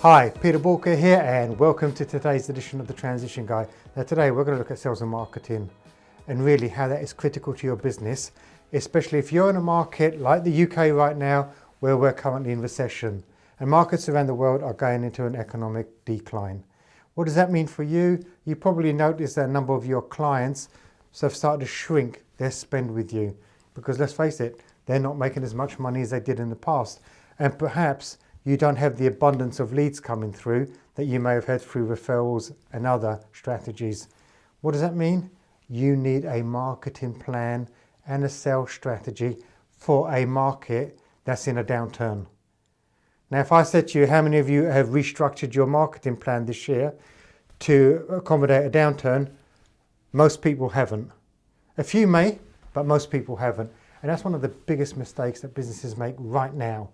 Hi, Peter Walker here and welcome to today's edition of the Transition Guide. Now today we're going to look at sales and marketing and really how that is critical to your business, especially if you're in a market like the UK right now where we're currently in recession and markets around the world are going into an economic decline. What does that mean for you? You probably noticed that a number of your clients have started to shrink their spend with you because let's face it, they're not making as much money as they did in the past, and perhaps you don't have the abundance of leads coming through that you may have had through referrals and other strategies. What does that mean? You need a marketing plan and a sales strategy for a market that's in a downturn. Now, if I said to you, how many of you have restructured your marketing plan this year to accommodate a downturn? Most people haven't. A few may, but most people haven't. And that's one of the biggest mistakes that businesses make right now.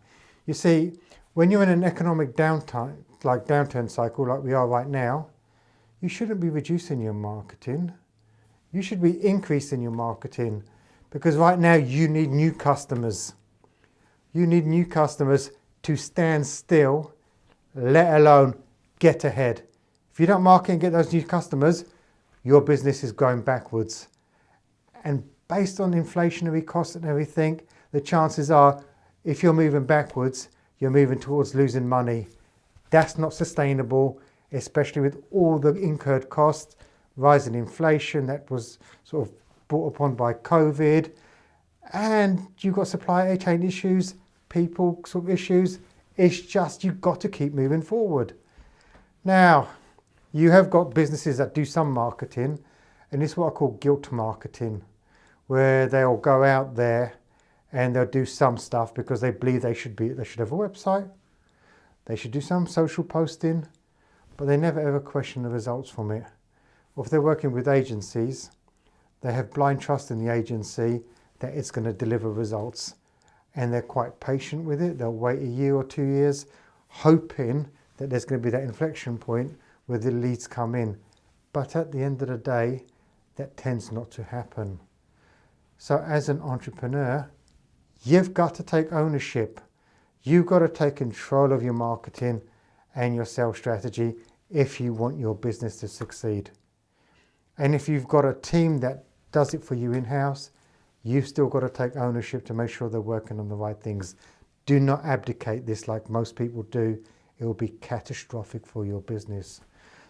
You see, when you're in an economic downturn cycle like we are right now, you shouldn't be reducing your marketing. You should be increasing your marketing because right now you need new customers. You need new customers to stand still, let alone get ahead. If you don't market and get those new customers, your business is going backwards. And based on inflationary costs and everything, the chances are if you're moving backwards, you're moving towards losing money. That's not sustainable, especially with all the incurred costs, rising inflation that was sort of brought upon by COVID, and you've got supply chain issues, people sort of issues. It's just you've got to keep moving forward. Now, you have got businesses that do some marketing, and this is what I call guilt marketing, where they'll go out there and they'll do some stuff because they believe they should have a website, they should do some social posting, but they never ever question the results from it. Or if they're working with agencies, they have blind trust in the agency that it's going to deliver results, and they're quite patient with it. They'll wait a year or 2 years hoping that there's going to be that inflection point where the leads come in. But at the end of the day, that tends not to happen. So as an entrepreneur, you've got to take ownership. You've got to take control of your marketing and your sales strategy if you want your business to succeed. And if you've got a team that does it for you in-house, you've still got to take ownership to make sure they're working on the right things. Do not abdicate this like most people do. It will be catastrophic for your business.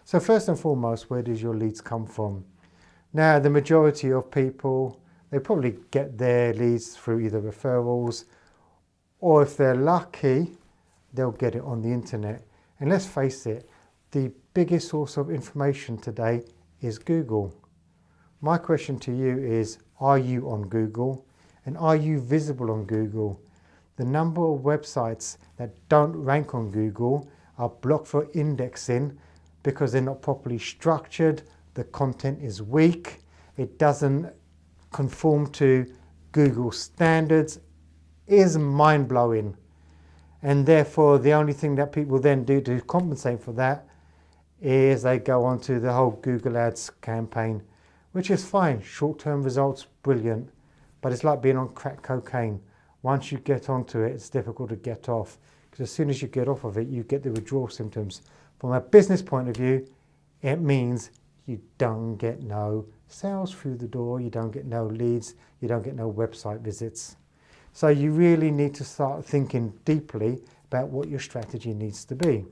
So first and foremost, where does your leads come from? Now, the majority of people, they probably get their leads through either referrals, or if they're lucky, they'll get it on the internet. And let's face it, the biggest source of information today is Google. My question to you is, are you on Google? And are you visible on Google? The number of websites that don't rank on Google are blocked for indexing because they're not properly structured, the content is weak, it doesn't conform to Google standards, is mind-blowing. And therefore the only thing that people then do to compensate for that is they go on to the whole Google Ads campaign, which is fine. Short-term results, brilliant. But it's like being on crack cocaine. Once you get onto it, it's difficult to get off. Because as soon as you get off of it, you get the withdrawal symptoms. From a business point of view, it means you don't get no sales through the door, you don't get no leads, you don't get no website visits. So you really need to start thinking deeply about what your strategy needs to be.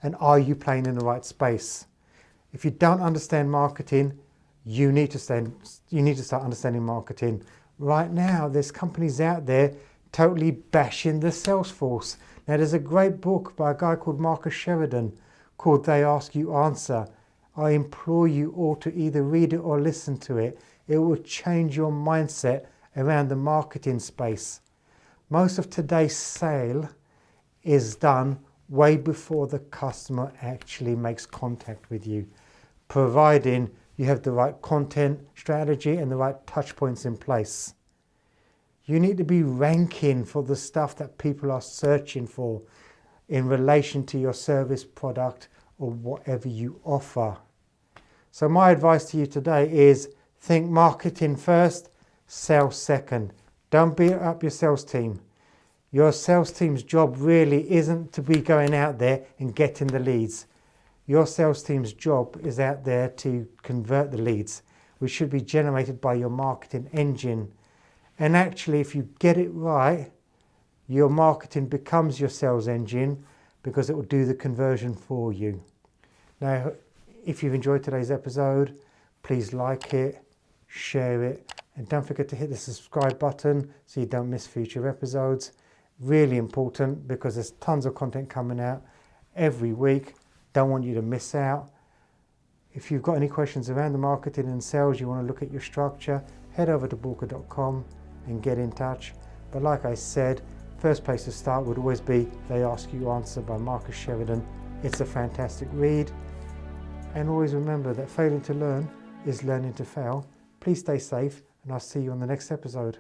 And are you playing in the right space? If you don't understand marketing, you need to start understanding marketing. Right now, there's companies out there totally bashing the sales force. Now, there's a great book by a guy called Marcus Sheridan called They Ask You Answer. I implore you all to either read it or listen to it. It will change your mindset around the marketing space. Most of today's sale is done way before the customer actually makes contact with you, providing you have the right content strategy and the right touch points in place. You need to be ranking for the stuff that people are searching for in relation to your service, product, or whatever you offer. So my advice to you today is think marketing first, sales second. Don't beat up your sales team. Your sales team's job really isn't to be going out there and getting the leads. Your sales team's job is out there to convert the leads, which should be generated by your marketing engine. And actually, if you get it right, your marketing becomes your sales engine because it will do the conversion for you. Now, if you've enjoyed today's episode, please like it, share it, and don't forget to hit the subscribe button so you don't miss future episodes. Really important because there's tons of content coming out every week. Don't want you to miss out. If you've got any questions around the marketing and sales, you want to look at your structure, head over to Bulker.com and get in touch. But like I said, first place to start would always be They Ask You Answer by Marcus Sheridan. It's a fantastic read. And always remember that failing to learn is learning to fail. Please stay safe, and I'll see you on the next episode.